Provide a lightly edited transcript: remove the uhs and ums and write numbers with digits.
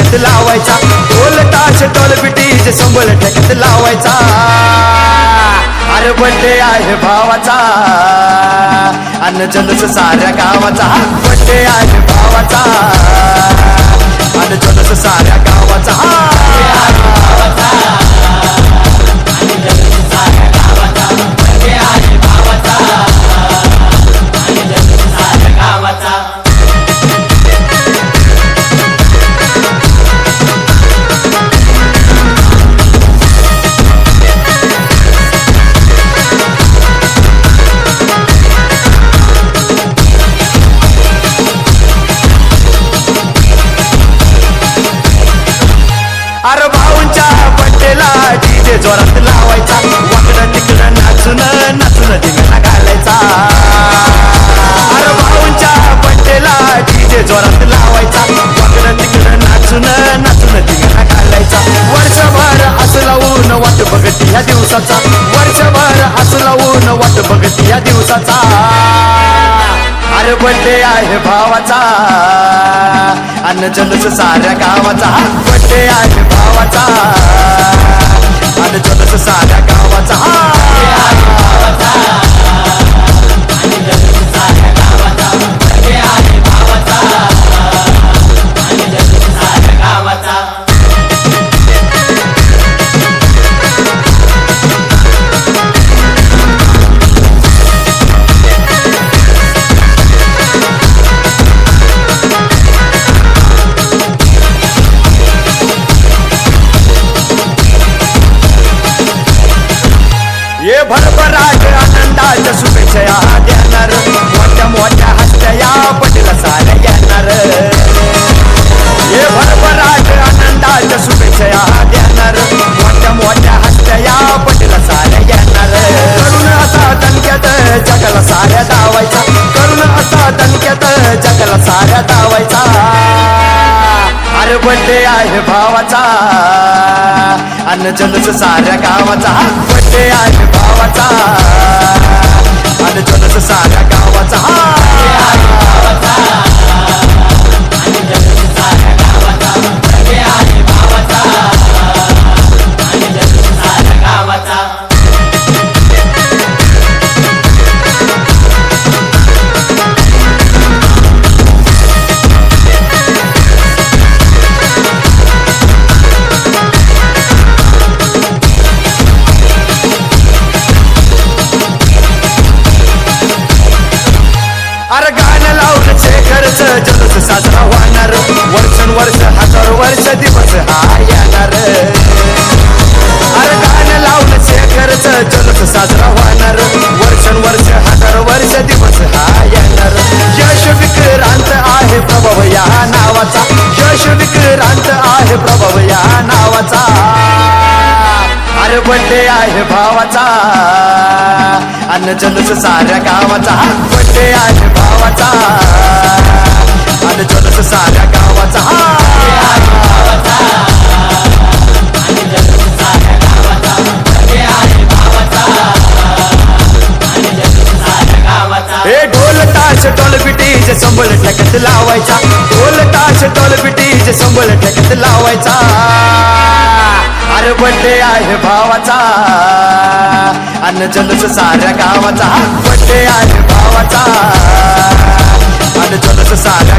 ठेक्यात लावायचा ढोल ताश टोल पिटीचे संबळ ठेक्यात लावायचा अरे बड्डे आहे भावाचा अन्न जल्लोष साऱ्या गावाचा बड्डे आहे भावाचा अन्न जल्लोष साऱ्या गावाचा अरे भाऊंच्या बड्डेला डीजे जोरात लावायचा वाकडं तिकडं नाचून नाचून धिंगाणा घालायचा अरे भाऊंच्या बड्डेला डीजे जोरात लावायचा वाकडं तिकडं नाचून नाचून धिंगाणा घालायचा वर्षभर असं लावून वाट बघती ह्या दिवसाचा वर्षभर असं लावून वाट बघती ह्या दिवसाचा अरे बड्डे आहे भावाचा अन्न जल्लोष साऱ्या गावाचा बड्डे आहे भावाचा अन्न जल्लोष साऱ्या गावाचा ये भरभराट आनंदाच्या शुभेच्छा देणार मोठ्या मोठ्या हस्त्या या पटेला साऱ्या येणार ये भरभराट आनंदाच्या शुभेच्छा देणार मोठ्या मोठ्या हस्त्या या पटेला साऱ्या येणार करून असा दणक्यात जगाला साऱ्या धावायचा करून असा दणक्यात जगाला साऱ्या धावायचा अरे बड्डे आहे भावाचा अन्न जल्लोष साऱ्या गावाचा बड्डे आहे भावाचा अन्न जल्लोष साऱ्या गावाचा अरे गाणं लावून शेखरच जल्लोष साजरा होणार वर्षानुवर्ष हजारो वर्ष दिवस हा येणार अरे गाणं लावून शेखरच जल्लोष साजरा होणार वर्षानुवर्ष हजारो वर्ष दिवस हा येणार यश विक्रांत आहे प्रभाव या नावाचा यश विक्रांत आहे प्रभाव या नावाचा अरे बड्डे आहे भावाचा अन्न जल्लोष साऱ्या गावाचा बड्डे आहे भावाचा अन्न जल्लोष साऱ्या गावाचा हे ढोल ताश टोल पिटीचे संबळ ठेक्यात लावायचा ढोल ताश टोल पिटीचे संबळ ठेक्यात लावायचा अरे बड्डे आहे भावाचा अन्न जल्लोष साऱ्या गावाचा बड्डे आहे भावाचा अन्न जल्लोष साऱ्या